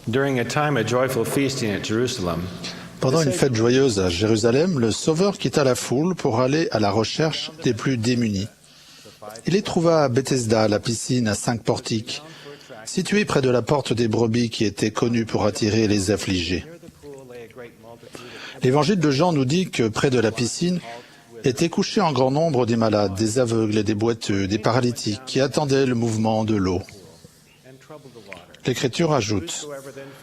During a time of joyful feasting at Jerusalem, Pendant une fête joyeuse à Jérusalem, le Sauveur quitta la foule pour aller à la recherche des plus démunis. Il les trouva à Bethesda, la piscine à 5 portiques, située près de la porte des brebis qui était connue pour attirer les affligés. L'évangile de Jean nous dit que près de la piscine étaient couchés en grand nombre des malades, des aveugles, des boiteux, des paralytiques qui attendaient le mouvement de l'eau. L'Écriture ajoute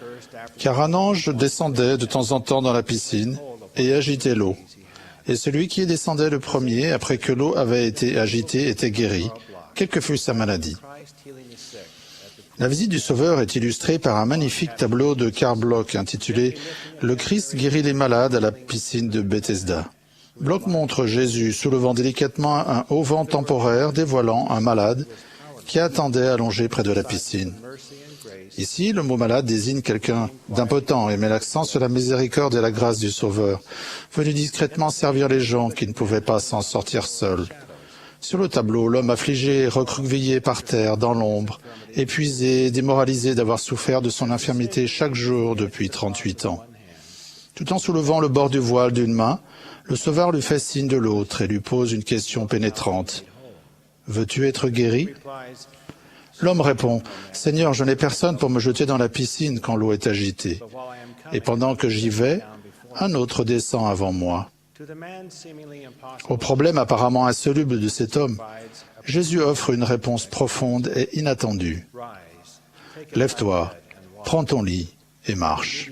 « Car un ange descendait de temps en temps dans la piscine et agitait l'eau. Et celui qui y descendait le premier, après que l'eau avait été agitée, était guéri, quelle que fût sa maladie. » La visite du Sauveur est illustrée par un magnifique tableau de Karl Bloch intitulé « Le Christ guérit les malades à la piscine de Bethesda ». Bloch montre Jésus soulevant délicatement un haut vent temporaire dévoilant un malade qui attendait allongé près de la piscine. Ici, le mot malade désigne quelqu'un d'impotent et met l'accent sur la miséricorde et la grâce du Sauveur, venu discrètement servir les gens qui ne pouvaient pas s'en sortir seuls. Sur le tableau, l'homme affligé, recroquevillé par terre, dans l'ombre, épuisé, démoralisé d'avoir souffert de son infirmité chaque jour depuis 38 ans. Tout en soulevant le bord du voile d'une main, le Sauveur lui fait signe de l'autre et lui pose une question pénétrante. « Veux-tu être guéri ?» L'homme répond, « Seigneur, je n'ai personne pour me jeter dans la piscine quand l'eau est agitée. Et pendant que j'y vais, un autre descend avant moi. » Au problème apparemment insoluble de cet homme, Jésus offre une réponse profonde et inattendue. « Lève-toi, prends ton lit et marche. »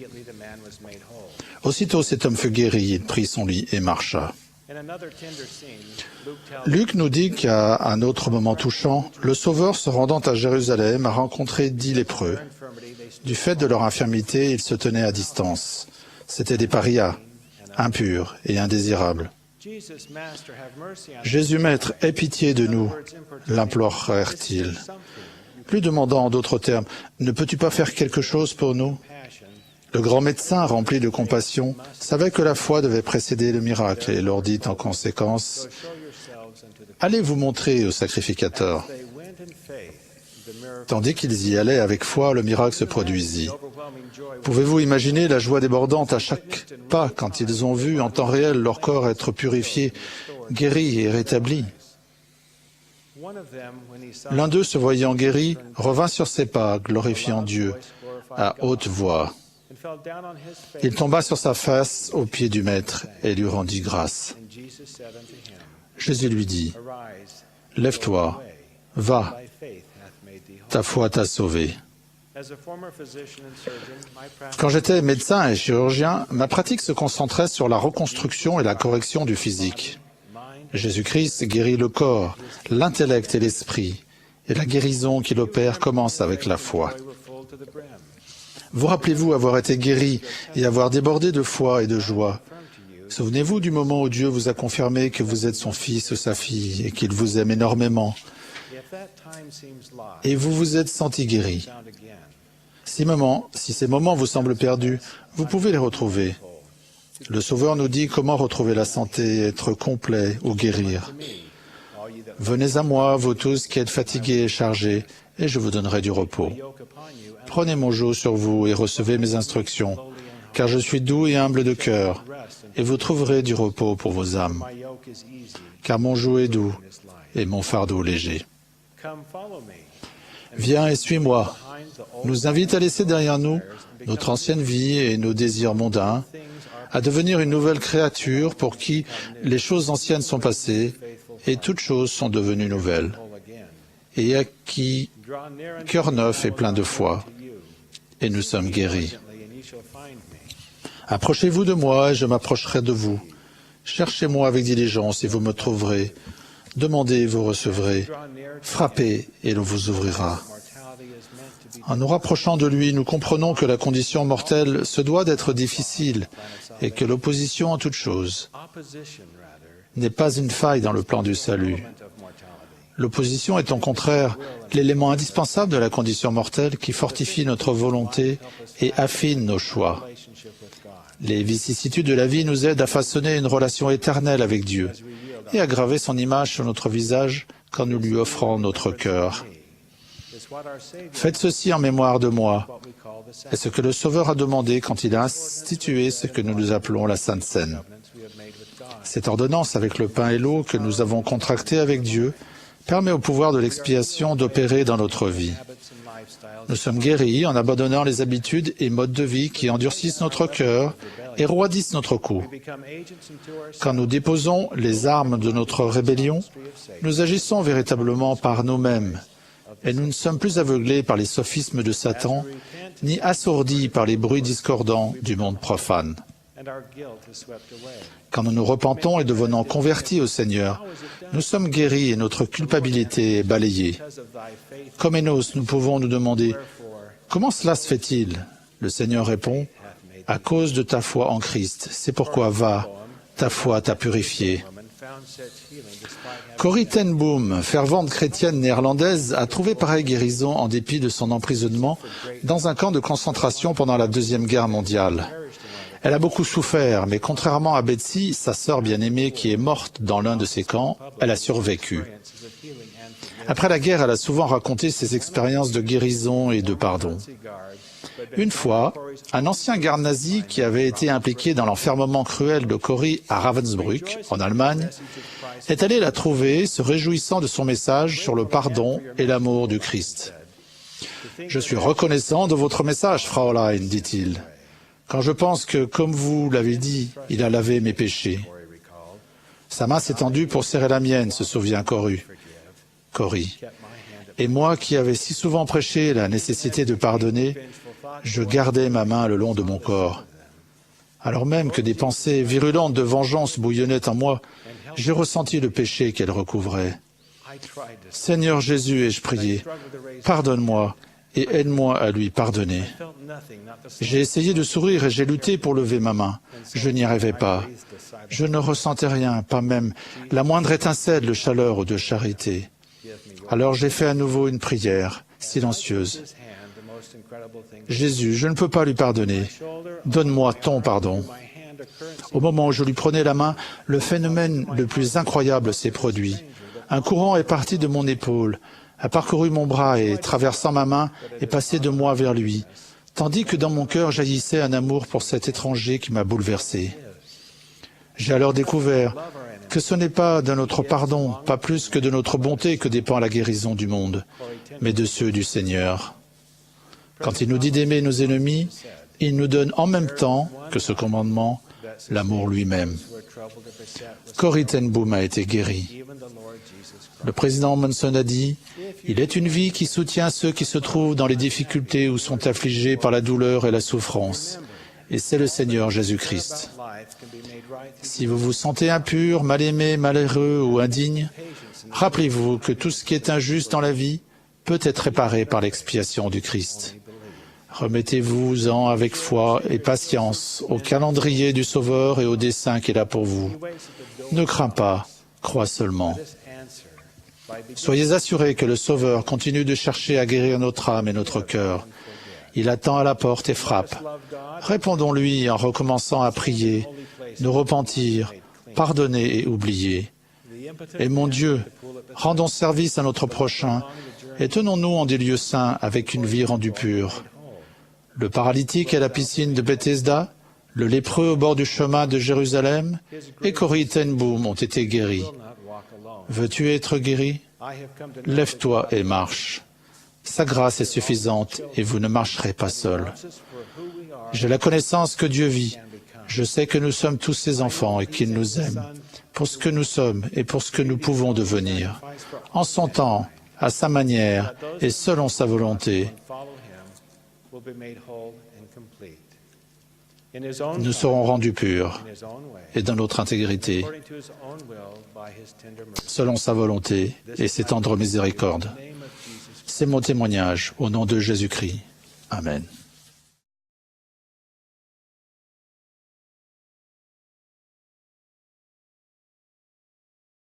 Aussitôt cet homme fut guéri, il prit son lit et marcha. Luc nous dit qu'à un autre moment touchant, le Sauveur se rendant à Jérusalem a rencontré 10 lépreux. Du fait de leur infirmité, ils se tenaient à distance. C'étaient des parias, impurs et indésirables. « Jésus, Maître, aie pitié de nous », l'implorèrent-ils. Lui demandant en d'autres termes, « Ne peux-tu pas faire quelque chose pour nous ?» Le grand médecin, rempli de compassion, savait que la foi devait précéder le miracle et leur dit en conséquence, « Allez vous montrer au sacrificateur. » Tandis qu'ils y allaient avec foi, le miracle se produisit. Pouvez-vous imaginer la joie débordante à chaque pas quand ils ont vu en temps réel leur corps être purifié, guéri et rétabli? L'un d'eux, se voyant guéri, revint sur ses pas, glorifiant Dieu à haute voix. Il tomba sur sa face aux pieds du Maître et lui rendit grâce. Jésus lui dit, « Lève-toi, va, ta foi t'a sauvé. » Quand j'étais médecin et chirurgien, ma pratique se concentrait sur la reconstruction et la correction du physique. Jésus-Christ guérit le corps, l'intellect et l'esprit, et la guérison qu'il opère commence avec la foi. Vous rappelez-vous avoir été guéri et avoir débordé de foi et de joie. Souvenez-vous du moment où Dieu vous a confirmé que vous êtes son fils ou sa fille et qu'il vous aime énormément. Et vous vous êtes senti guéri. Si ces moments vous semblent perdus, vous pouvez les retrouver. Le Sauveur nous dit comment retrouver la santé, être complet ou guérir. « Venez à moi, vous tous qui êtes fatigués et chargés, et je vous donnerai du repos. Prenez mon joug sur vous et recevez mes instructions, car je suis doux et humble de cœur, et vous trouverez du repos pour vos âmes. Car mon joug est doux et mon fardeau léger. » Viens et suis-moi, nous invite à laisser derrière nous notre ancienne vie et nos désirs mondains, à devenir une nouvelle créature pour qui les choses anciennes sont passées et toutes choses sont devenues nouvelles, et à qui cœur neuf et plein de foi, et nous sommes guéris. Approchez-vous de moi et je m'approcherai de vous. Cherchez-moi avec diligence et vous me trouverez. Demandez et vous recevrez. Frappez et l'on vous ouvrira. En nous rapprochant de lui, nous comprenons que la condition mortelle se doit d'être difficile et que l'opposition à toute chose n'est pas une faille dans le plan du salut. L'opposition est au contraire l'élément indispensable de la condition mortelle qui fortifie notre volonté et affine nos choix. Les vicissitudes de la vie nous aident à façonner une relation éternelle avec Dieu et à graver son image sur notre visage quand nous lui offrons notre cœur. Faites ceci en mémoire de moi. est ce que le Sauveur a demandé quand il a institué ce que nous appelons la Sainte Seine. Cette ordonnance avec le pain et l'eau que nous avons contractée avec Dieu permet au pouvoir de l'expiation d'opérer dans notre vie. Nous sommes guéris en abandonnant les habitudes et modes de vie qui endurcissent notre cœur et roidissent notre cou. Quand nous déposons les armes de notre rébellion, nous agissons véritablement par nous-mêmes et nous ne sommes plus aveuglés par les sophismes de Satan, ni assourdis par les bruits discordants du monde profane. Quand nous nous repentons et devenons convertis au Seigneur, nous sommes guéris et notre culpabilité est balayée. Comme Enos, nous pouvons nous demander « Comment cela se fait-il » Le Seigneur répond « À cause de ta foi en Christ, c'est pourquoi va, ta foi t'a purifié. » Corrie ten Boom, fervente chrétienne néerlandaise, a trouvé pareille guérison en dépit de son emprisonnement dans un camp de concentration pendant la Deuxième Guerre mondiale. Elle a beaucoup souffert, mais contrairement à Betsy, sa sœur bien-aimée qui est morte dans l'un de ces camps, elle a survécu. Après la guerre, elle a souvent raconté ses expériences de guérison et de pardon. Une fois, un ancien garde nazi qui avait été impliqué dans l'enfermement cruel de Corrie à Ravensbrück, en Allemagne, est allé la trouver, se réjouissant de son message sur le pardon et l'amour du Christ. « Je suis reconnaissant de votre message, Fraulein, dit-il. Quand je pense que, comme vous l'avez dit, il a lavé mes péchés. » Sa main s'est tendue pour serrer la mienne, se souvient Corrie. Et moi qui avais si souvent prêché la nécessité de pardonner, je gardais ma main le long de mon corps. Alors même que des pensées virulentes de vengeance bouillonnaient en moi, j'ai ressenti le péché qu'elle recouvrait. « Seigneur Jésus, ai-je prié, pardonne-moi et aide-moi à lui pardonner. » J'ai essayé de sourire et j'ai lutté pour lever ma main. Je n'y arrivais pas. Je ne ressentais rien, pas même la moindre étincelle de chaleur ou de charité. Alors j'ai fait à nouveau une prière, silencieuse. « Jésus, je ne peux pas lui pardonner. Donne-moi ton pardon. » Au moment où je lui prenais la main, le phénomène le plus incroyable s'est produit. Un courant est parti de mon épaule, a parcouru mon bras et, traversant ma main, est passé de moi vers lui, tandis que dans mon cœur jaillissait un amour pour cet étranger qui m'a bouleversé. J'ai alors découvert que ce n'est pas de notre pardon, pas plus que de notre bonté que dépend la guérison du monde, mais de ceux du Seigneur. Quand il nous dit d'aimer nos ennemis, il nous donne en même temps que ce commandement l'amour lui-même. Corrie ten Boom a été guérie. Le président Monson a dit « Il est une vie qui soutient ceux qui se trouvent dans les difficultés ou sont affligés par la douleur et la souffrance. Et c'est le Seigneur Jésus-Christ. Si vous vous sentez impur, mal aimé, malheureux ou indigne, rappelez-vous que tout ce qui est injuste dans la vie peut être réparé par l'expiation du Christ. Remettez-vous-en avec foi et patience au calendrier du Sauveur et au dessein qu'il a pour vous. Ne crains pas, crois seulement. Soyez assurés que le Sauveur continue de chercher à guérir notre âme et notre cœur. Il attend à la porte et frappe. Répondons-lui en recommençant à prier, nous repentir, pardonner et oublier. Et mon Dieu, rendons service à notre prochain et tenons-nous en des lieux saints avec une vie rendue pure. Le paralytique à la piscine de Bethesda, le lépreux au bord du chemin de Jérusalem et Corrie ten Boom ont été guéris. Veux-tu être guéri? Lève-toi et marche. Sa grâce est suffisante et vous ne marcherez pas seul. J'ai la connaissance que Dieu vit. Je sais que nous sommes tous ses enfants et qu'il nous aime pour ce que nous sommes et pour ce que nous pouvons devenir. En son temps, à sa manière et selon sa volonté, nous serons rendus purs et dans notre intégrité, selon sa volonté et ses tendres miséricordes. C'est mon témoignage au nom de Jésus-Christ. Amen.